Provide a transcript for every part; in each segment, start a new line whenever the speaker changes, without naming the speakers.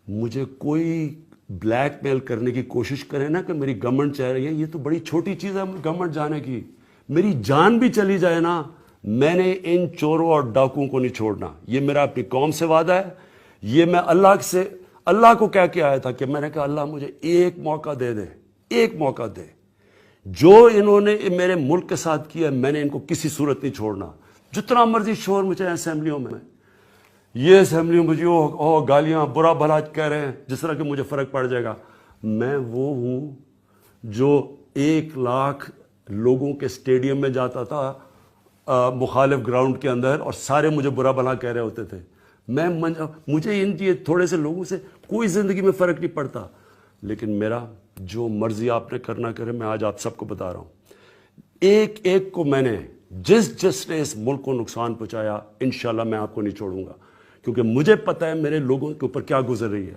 مجھے کوئی بلیک میل کرنے کی کوشش کرے نا کہ میری گورنمنٹ چاہ رہی ہے، یہ تو بڑی چھوٹی چیز ہے گورنمنٹ جانے کی. میری جان بھی چلی جائے نا، میں نے ان چوروں اور ڈاکوؤں کو نہیں چھوڑنا. یہ میرا اپنی قوم سے وعدہ ہے. یہ میں اللہ کو کہہ کے آیا تھا کہ میں نے کہا اللہ مجھے ایک موقع دے دے، ایک موقع دے. جو انہوں نے میرے ملک کے ساتھ کیا میں نے ان کو کسی صورت نہیں چھوڑنا. جتنا مرضی شور مچائے اسمبلیوں میں، یہ اسمبلیوں میں جو گالیاں برا بھلا کہہ رہے ہیں جس طرح کہ مجھے فرق پڑ جائے گا. میں وہ ہوں جو 1,00,000 لوگوں کے اسٹیڈیم میں جاتا تھا مخالف گراؤنڈ کے اندر، اور سارے مجھے برا بھلا کہہ رہے ہوتے تھے. مجھے ان تھوڑے سے لوگوں سے کوئی زندگی میں فرق نہیں پڑتا. لیکن میرا جو مرضی آپ نے کرنا کرے، میں آج آپ سب کو بتا رہا ہوں. ایک ایک کو میں نے جس نے اس ملک کو نقصان پہنچایا، انشاءاللہ میں آپ کو نہیں چھوڑوں گا، کیونکہ مجھے پتہ ہے میرے لوگوں کے اوپر کیا گزر رہی ہے.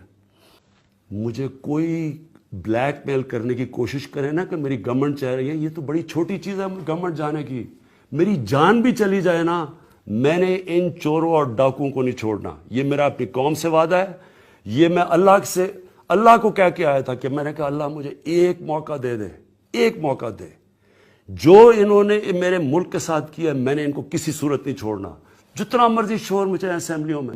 مجھے کوئی بلیک میل کرنے کی کوشش کرے نا کہ میری گورنمنٹ چاہ رہی ہے، یہ تو بڑی چھوٹی چیز ہے گورنمنٹ جانے کی. میری جان بھی چلی جائے نا، میں نے ان چوروں اور ڈاکوؤں کو نہیں چھوڑنا. یہ میرا اپنی قوم سے وعدہ ہے. یہ میں اللہ کو کہہ کے آیا تھا کہ میں نے کہا اللہ مجھے ایک موقع دے دے، ایک موقع دے. جو انہوں نے میرے ملک کے ساتھ کیا میں نے ان کو کسی صورت نہیں چھوڑنا. جتنا مرضی شور مچائے اسمبلیوں میں،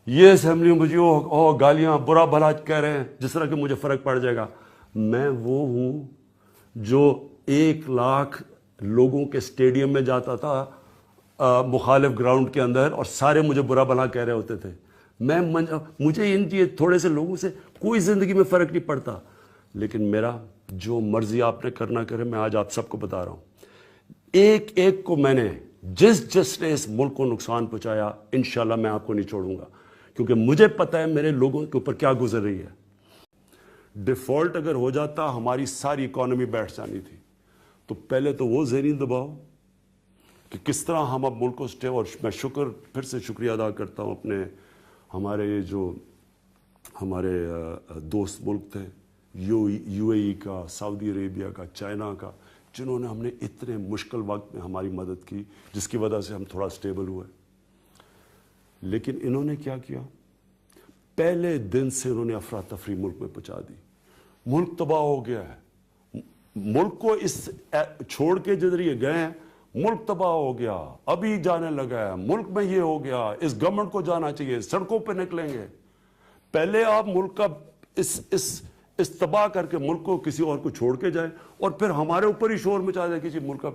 یہ اسمبلیوں میں جو گالیاں برا بھلا کہہ رہے ہیں جس طرح کہ مجھے فرق پڑ جائے گا. میں وہ ہوں جو 1,00,000 لوگوں کے اسٹیڈیم میں جاتا تھا مخالف گراؤنڈ کے اندر، اور سارے مجھے برا بھلا کہہ رہے ہوتے تھے. مجھے ان تھوڑے سے لوگوں سے کوئی زندگی میں فرق نہیں پڑتا. لیکن میرا جو مرضی آپ نے کرنا کرے، میں آج آپ سب کو بتا رہا ہوں. ایک ایک کو میں نے جس نے اس ملک کو نقصان پہنچایا، انشاءاللہ میں آپ کو نہیں چھوڑوں گا، کیونکہ مجھے پتہ ہے میرے لوگوں کے اوپر کیا گزر رہی ہے. ڈیفالٹ اگر ہو جاتا ہماری ساری اکانومی بیٹھ جانی تھی. تو پہلے تو وہ ذہنی دباؤ کہ کس طرح ہم اب ملک کو اور میں پھر سے شکریہ ادا کرتا ہوں ہمارے جو ہمارے دوست ملک تھے، یو اے ای کا، سعودی عربیہ کا، چائنا کا، جنہوں نے ہم نے اتنے مشکل وقت میں ہماری مدد کی، جس کی وجہ سے ہم تھوڑا سٹیبل ہوئے. لیکن انہوں نے کیا کیا؟ پہلے دن سے انہوں نے افراتفری ملک میں پہنچا دی. ملک تباہ ہو گیا ہے. ملک کو اس چھوڑ کے جدھر یہ گئے ہیں، ملک تباہ ہو گیا، ابھی جانے لگا ہے، ملک میں یہ ہو گیا، اس گورنمنٹ کو جانا چاہیے، سڑکوں پہ نکلیں گے. پہلے آپ ملک کا اس تباہ کر کے ملک کو کسی اور کو چھوڑ کے جائیں، اور پھر ہمارے اوپر ہی شور مچا دیں کسی ملک کا.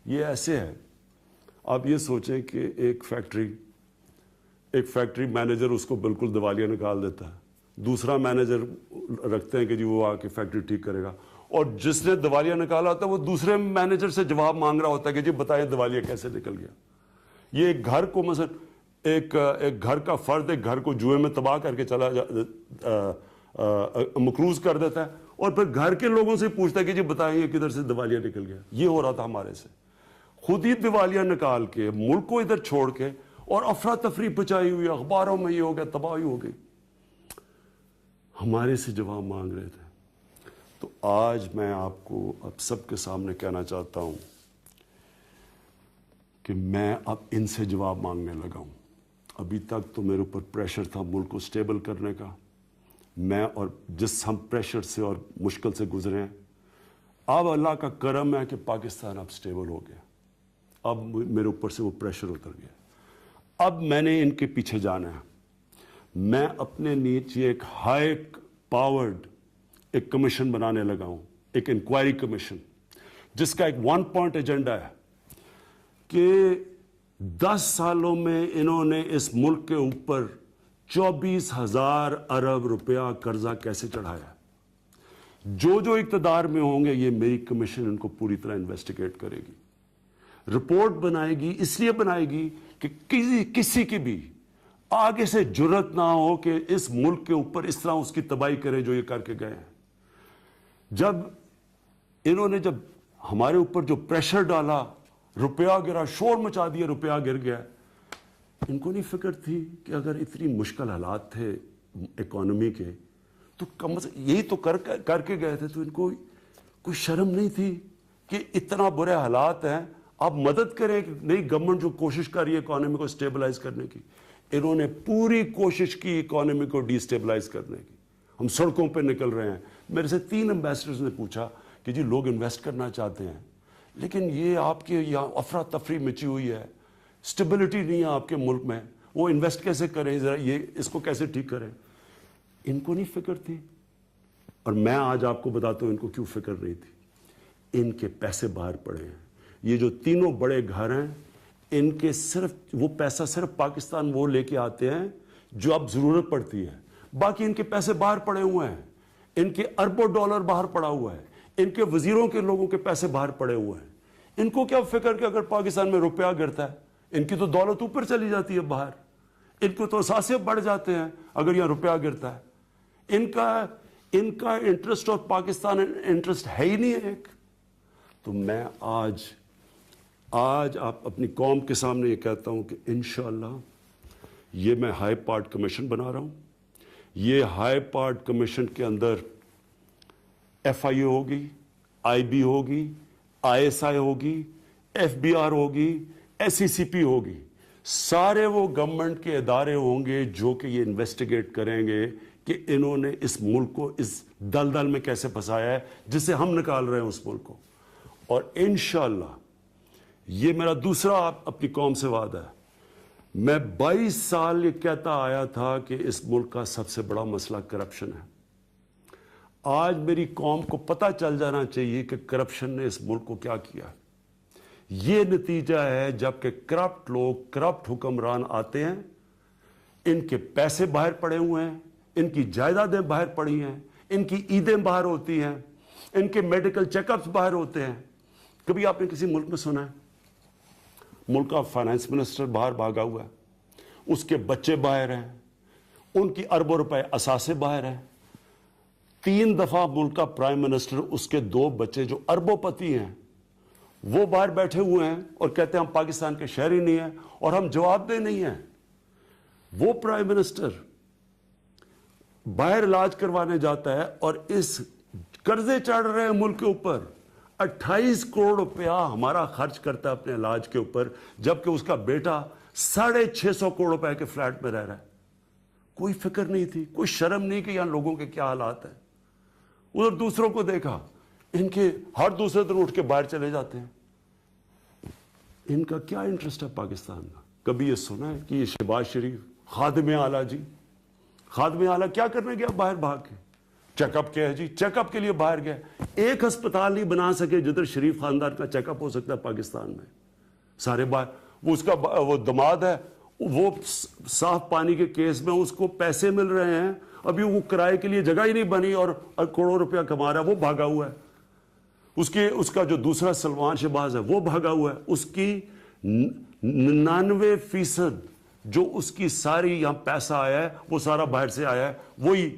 یہ ایسے ہے. آپ یہ سوچیں کہ ایک فیکٹری مینیجر اس کو بالکل دیوالیہ نکال دیتا ہے. دوسرا مینیجر رکھتے ہیں کہ جی وہ آ کے فیکٹری ٹھیک کرے گا، اور جس نے دیوالیہ نکالا ہوتا ہے وہ دوسرے مینیجر سے جواب مانگ رہا ہوتا ہے کہ جی بتائیں دیوالیہ کیسے نکل گیا. یہ ایک گھر کو مثلا ایک گھر کا فرد ایک گھر کو جوئے میں تباہ کر کے مقروض کر دیتا ہے، اور پھر گھر کے لوگوں سے پوچھتا ہے کہ جی بتائیں یہ کدھر سے دیوالیہ نکل گیا. یہ ہو رہا تھا ہمارے سے. خود ہی دیوالیہ نکال کے ملک کو ادھر چھوڑ کے، اور افراتفری پچائی ہوئی، اخباروں میں یہ ہو گیا، تباہی ہو گئی. ہمارے سے جواب مانگ رہے تھے. تو آج میں آپ کو اب سب کے سامنے کہنا چاہتا ہوں کہ میں اب ان سے جواب مانگنے لگا ہوں. ابھی تک تو میرے اوپر پریشر تھا ملک کو سٹیبل کرنے کا. میں اور ہم پریشر سے اور مشکل سے گزرے ہیں. اب اللہ کا کرم ہے کہ پاکستان اب سٹیبل ہو گیا. اب میرے اوپر سے وہ پریشر اتر گیا. اب میں نے ان کے پیچھے جانا ہے. میں اپنے نیچے ایک ہائی پاورڈ ایک کمیشن بنانے لگا ہوں، ایک انکوائری کمیشن، جس کا ایک 1 پوائنٹ ایجنڈا ہے کہ 10 سالوں میں انہوں نے اس ملک کے اوپر 24,000 ارب روپیہ قرضہ کیسے چڑھایا. جو اقتدار میں ہوں گے، یہ میری کمیشن ان کو پوری طرح انویسٹیگیٹ کرے گی، رپورٹ بنائے گی. اس لیے بنائے گی کہ کسی کی بھی آگے سے جرت نہ ہو کہ اس ملک کے اوپر اس طرح اس کی تباہی کرے جو یہ کر کے گئے ہیں. جب ہمارے اوپر جو پریشر ڈالا، روپیہ گرا، شور مچا دیا، روپیہ گر گیا. ان کو نہیں فکر تھی کہ اگر اتنی مشکل حالات تھے اکانومی کے، تو کم از کم یہی تو کر کے گئے تھے. تو ان کو کوئی شرم نہیں تھی کہ اتنا برے حالات ہیں، آپ مدد کریں کہ نئی گورنمنٹ جو کوشش کر رہی ہے اکانومی کو اسٹیبلائز کرنے کی. انہوں نے پوری کوشش کی اکانومی کو ڈیسٹیبلائز کرنے کی. ہم سڑکوں پہ نکل رہے ہیں. میرے سے 3 امبیسڈرز نے پوچھا کہ جی لوگ انویسٹ کرنا چاہتے ہیں لیکن یہ آپ کے یہاں افراتفری مچی ہوئی ہے, سٹیبلٹی نہیں ہے آپ کے ملک میں, وہ انویسٹ کیسے کریں, ذرا یہ اس کو کیسے ٹھیک کریں. ان کو نہیں فکر تھی. اور میں آج آپ کو بتاتا ہوں ان کو کیوں فکر نہیں تھی. ان کے پیسے باہر پڑے ہیں. یہ جو تینوں بڑے گھر ہیں ان کے صرف وہ پیسہ صرف پاکستان وہ لے کے آتے ہیں جو اب ضرورت پڑتی ہے. باقی ان کے پیسے باہر پڑے ہوئے ہیں. ان کے اربوں ڈالر باہر پڑا ہوا ہے. ان کے وزیروں کے لوگوں کے پیسے باہر پڑے ہوئے ہیں. ان کو کیا فکر کہ اگر پاکستان میں روپیہ گرتا ہے, ان کی تو دولت اوپر چلی جاتی ہے باہر. ان کو تو اثاثے بڑھ جاتے ہیں اگر یہاں روپیہ گرتا ہے. ان کا انٹرسٹ اور پاکستان انٹرسٹ ہے ہی نہیں ہے ایک. تو میں آج آپ اپنی قوم کے سامنے یہ کہتا ہوں کہ انشاءاللہ یہ میں ہائی پارٹ کمیشن بنا رہا ہوں. یہ ہائی پارٹ کمیشن کے اندر ایف آئی اے ہوگی, آئی بی ہوگی, آئی ایس آئی ہوگی, ایف بی آر ہوگی, ایس ای سی پی ہوگی. سارے وہ گورنمنٹ کے ادارے ہوں گے جو کہ یہ انویسٹیگیٹ کریں گے کہ انہوں نے اس ملک کو اس دلدل میں کیسے پھنسایا ہے جسے ہم نکال رہے ہیں اس ملک کو. اور انشاءاللہ یہ میرا دوسرا اپنی قوم سے وعدہ ہے. میں 22 سال یہ کہتا آیا تھا کہ اس ملک کا سب سے بڑا مسئلہ کرپشن ہے. آج میری قوم کو پتہ چل جانا چاہیے کہ کرپشن نے اس ملک کو کیا کیا. یہ نتیجہ ہے جب کہ کرپٹ لوگ, کرپٹ حکمران آتے ہیں, ان کے پیسے باہر پڑے ہوئے ہیں, ان کی جائیدادیں باہر پڑی ہیں, ان کی عیدیں باہر ہوتی ہیں, ان کے میڈیکل چیک اپس باہر ہوتے ہیں. کبھی آپ نے کسی ملک میں سنا ہے ملک کا فائنانس منسٹر باہر بھاگا ہوا ہے, اس کے بچے باہر ہیں, ان کی اربوں روپے اثاثے باہر ہیں. 3 دفعہ ملک کا پرائم منسٹر, اس کے 2 بچے جو اربوں پتی ہیں وہ باہر بیٹھے ہوئے ہیں اور کہتے ہیں ہم پاکستان کے شہری نہیں ہیں اور ہم جواب دہ نہیں ہیں. وہ پرائم منسٹر باہر علاج کروانے جاتا ہے اور اس قرضے چڑھ رہے ہیں ملک کے اوپر. 28 کروڑ روپیہ ہمارا خرچ کرتا ہے اپنے علاج کے اوپر, جبکہ اس کا بیٹا 650 کروڑ روپے کے فلیٹ میں رہ رہا ہے. کوئی فکر نہیں تھی, کوئی شرم نہیں کہ یہاں لوگوں کے کیا حالات ہیں. ادھر دوسروں کو دیکھا, ان کے ہر دوسرے دن اٹھ کے باہر چلے جاتے ہیں. ان کا کیا انٹرسٹ ہے پاکستان کا؟ کبھی یہ سنا ہے کہ یہ شہباز شریف خادم اعلیٰ جی, خادم اعلیٰ کیا کرنے گیا باہر بھاگ کے؟ چیک اپ کیا ہے جی, چیک اپ کے لیے باہر گیا. ایک ہسپتال نہیں بنا سکے جدھر شریف خاندان کا چیک اپ ہو سکتا ہے پاکستان میں. سارے باہر. وہ اس کا وہ دماد ہے, وہ صاف پانی کے کیس میں اس کو پیسے مل رہے ہیں, ابھی وہ کرائے کے لیے جگہ ہی نہیں بنی اور کروڑوں روپیہ کما رہا ہے, وہ بھاگا ہوا ہے. اس کا جو دوسرا سلمان شہباز ہے وہ بھاگا ہوا ہے. اس کی 99% جو اس کی ساری یہاں پیسہ آیا ہے وہ سارا باہر سے آیا ہے. وہی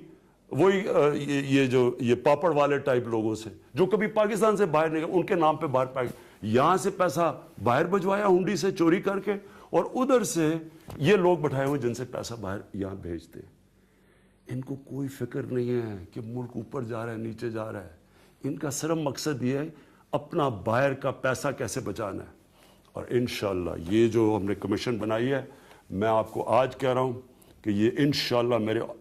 یہ پاپڑ والے ٹائپ لوگوں سے جو کبھی پاکستان سے باہر نہیں گئے, ان کے نام پہ باہر پائے, یہاں سے پیسہ باہر بھجوایا ہنڈی سے چوری کر کے, اور ادھر سے یہ لوگ بٹھائے ہوئے جن سے پیسہ باہر یہاں بھیجتے ہیں. ان کو کوئی فکر نہیں ہے کہ ملک اوپر جا رہا ہے نیچے جا رہا ہے. ان کا صرف مقصد یہ ہے اپنا باہر کا پیسہ کیسے بچانا ہے. اور انشاءاللہ یہ جو ہم نے کمیشن بنائی ہے, میں آپ کو آج کہہ رہا ہوں کہ یہ انشاءاللہ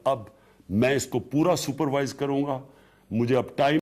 اب میں اس کو پورا سپروائز کروں گا. مجھے اب ٹائم